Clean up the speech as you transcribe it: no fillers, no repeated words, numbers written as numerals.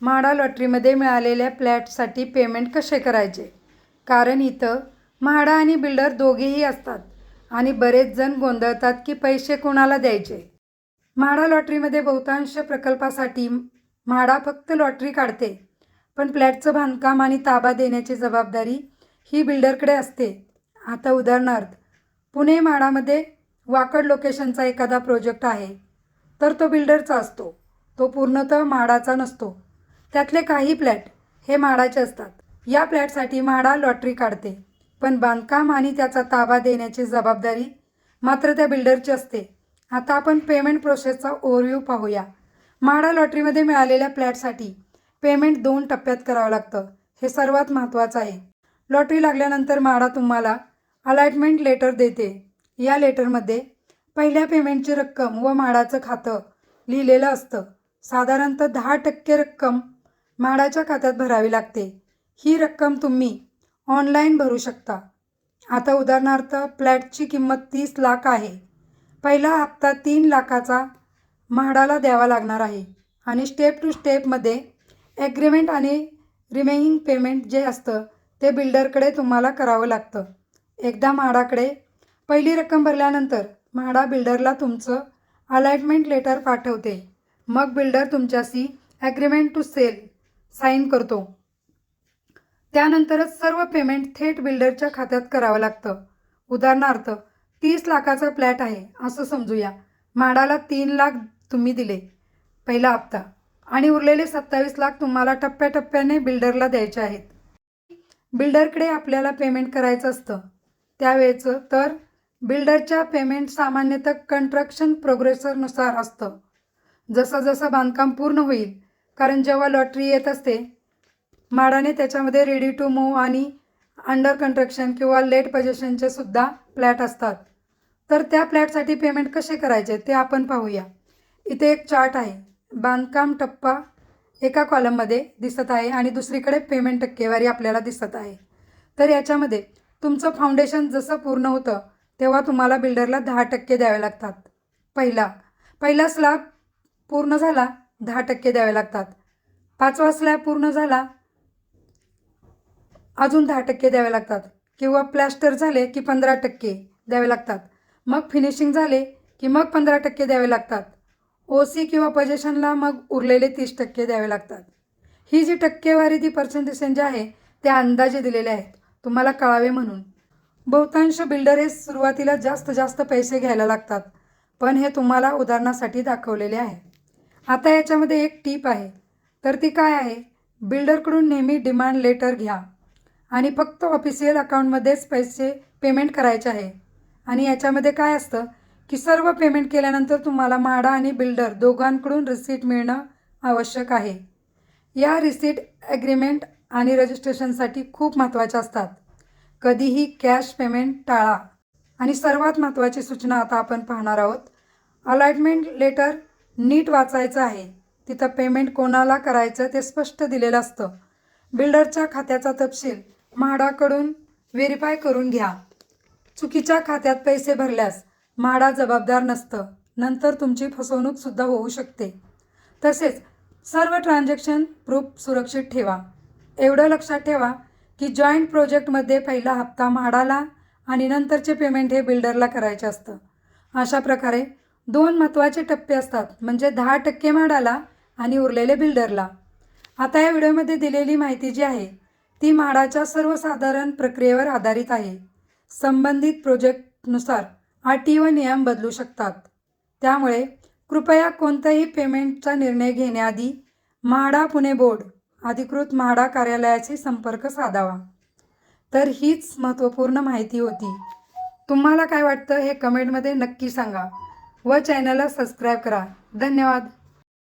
म्हाडा लॉटरीमध्ये मिळालेल्या फ्लॅटसाठी पेमेंट कसे करायचे? कारण इथं म्हाडा आणि बिल्डर दोघेही असतात आणि बरेच जण गोंधळतात की पैसे कोणाला द्यायचे. म्हाडा लॉटरीमध्ये बहुतांश प्रकल्पासाठी म्हाडा फक्त लॉटरी काढते, पण फ्लॅटचं बांधकाम आणि ताबा देण्याची जबाबदारी ही बिल्डरकडे असते. आता उदाहरणार्थ, पुणे म्हाडामध्ये वाकड लोकेशनचा एखादा प्रोजेक्ट आहे, तर तो बिल्डरचा असतो. तो पूर्णतः म्हाडाचा नसतो. त्यातले काही फ्लॅट हे म्हाडाचे असतात. या फ्लॅटसाठी म्हाडा लॉटरी काढते, पण बांधकाम आणि त्याचा ताबा देण्याची जबाबदारी मात्र त्या बिल्डरची असते. आता आपण पेमेंट प्रोसेसचा ओव्हरव्ह्यू पाहूया. म्हाडा लॉटरीमध्ये मिळालेल्या फ्लॅटसाठी पेमेंट 2 टप्प्यात करावं लागतं. हे सर्वात महत्त्वाचं आहे. लॉटरी लागल्यानंतर म्हाडा तुम्हाला अलॉटमेंट लेटर देते. या लेटरमध्ये पहिल्या पेमेंटची रक्कम व म्हाडाचं खातं लिहिलेलं असतं. साधारणतः 10% रक्कम म्हाडाच्या खात्यात भरावी लागते. ही रक्कम तुम्ही ऑनलाईन भरू शकता. आता उदाहरणार्थ, फ्लॅटची किंमत 30 लाख आहे. पहिला हप्ता 3 लाखाचा म्हाडाला द्यावा लागणार आहे आणि स्टेप टू स्टेपमध्ये ॲग्रीमेंट आणि रिमेनिंग पेमेंट जे असतं ते बिल्डरकडे तुम्हाला करावं लागतं. एकदा म्हाडाकडे पहिली रक्कम भरल्यानंतर म्हाडा बिल्डरला तुमचं अलॉटमेंट लेटर पाठवते. मग बिल्डर तुमच्याशी ॲग्रीमेंट टू सेल साईन करतो. त्यानंतरच सर्व पेमेंट थेट बिल्डरच्या खात्यात करावं लागतं. उदाहरणार्थ, 30 लाखाचा फ्लॅट आहे असं समजूया. म्हाडाला 3 लाख तुम्ही दिले पहिला हप्ता आणि उरलेले 27 लाख तुम्हाला टप्प्याटप्प्याने बिल्डरला द्यायचे आहेत. बिल्डरकडे आपल्याला पेमेंट करायचं असतं त्यावेळेचं तर बिल्डरच्या पेमेंट सामान्यतः कन्स्ट्रक्शन प्रोग्रेसनुसार असतं. जसं जसं बांधकाम पूर्ण होईल, कारण जेव्हा लॉटरी येत असते म्हाडाने त्याच्यामध्ये रेडी टू मूव्ह आणि अंडर कन्स्ट्रक्शन किंवा लेट पोझिशनचे सुद्धा फ्लॅट असतात. तर त्या फ्लॅटसाठी पेमेंट कसे करायचे ते आपण पाहूया. इथे एक चार्ट आहे. बांधकाम टप्पा एका कॉलममध्ये दिसत आहे आणि दुसरीकडे पेमेंट टक्केवारी आपल्याला दिसत आहे. तर याच्यामध्ये तुमचं फाउंडेशन जसं पूर्ण होतं तेव्हा तुम्हाला बिल्डरला 10% द्यावे लागतात. पहिला स्लॅब पूर्ण झाला 10% द्यावे लागतात. 5वा स्लॅब पूर्ण झाला अजून 10% द्यावे लागतात. किंवा प्लॅस्टर झाले की 15% द्यावे लागतात. मग फिनिशिंग झाले की मग 15% द्यावे लागतात. OC किंवा पोझिशनला मग उरलेले 30% द्यावे लागतात. ही जी टक्केवारी ती पर्सेंटेज आहे ते अंदाजे दिलेले आहेत तुम्हाला कळावे म्हणून. बहुतांश बिल्डर हे सुरुवातीला जास्त पैसे घ्यायला लागतात, पण हे तुम्हाला उदाहरणासाठी दाखवलेले आहे. आता याच्यामध्ये एक टीप आहे, तर ती काय आहे? बिल्डरकडून नेहमी डिमांड लेटर घ्या आणि फक्त ऑफिशियल अकाउंटमध्येच पैसे पेमेंट करायचे आहे. आणि याच्यामध्ये काय असतं की सर्व पेमेंट केल्यानंतर तुम्हाला म्हाडा आणि बिल्डर दोघांकडून रिसीट मिळणं आवश्यक आहे. या रिसीट ॲग्रीमेंट आणि रजिस्ट्रेशनसाठी खूप महत्त्वाच्या असतात. कधीही कॅश पेमेंट टाळा. आणि सर्वात महत्त्वाची सूचना आता आपण पाहणार आहोत. अलॉटमेंट लेटर नीट वाचायचं आहे. तिथं पेमेंट कोणाला करायचं ते स्पष्ट दिलेलं असतं. बिल्डरच्या खात्याचा तपशील म्हाडाकडून व्हेरीफाय करून घ्या. चुकीच्या खात्यात पैसे भरल्यास म्हाडा जबाबदार नसतं. नंतर तुमची फसवणूकसुद्धा होऊ शकते. तसेच सर्व ट्रान्झॅक्शन प्रूफ सुरक्षित ठेवा. एवढं लक्षात ठेवा की जॉईंट प्रोजेक्टमध्ये पहिला हप्ता म्हाडाला आणि नंतरचे पेमेंट हे बिल्डरला करायचे असतं. अशा प्रकारे 2 महत्त्वाचे टप्पे असतात, म्हणजे 10% म्हाडाला आणि उरलेले बिल्डरला. आता या व्हिडिओमध्ये दिलेली माहिती जी आहे ती म्हाडाच्या सर्वसाधारण प्रक्रियेवर आधारित आहे. संबंधित प्रोजेक्टनुसार अटी व नियम बदलू शकतात. त्यामुळे कृपया कोणत्याही पेमेंटचा निर्णय घेण्याआधी म्हाडा पुणे बोर्ड अधिकृत म्हाडा कार्यालयाशी संपर्क साधावा. तर हीच महत्त्वपूर्ण माहिती होती. तुम्हाला काय वाटतं हे कमेंटमध्ये नक्की सांगा व चॅनलला सबस्क्राईब करा. धन्यवाद.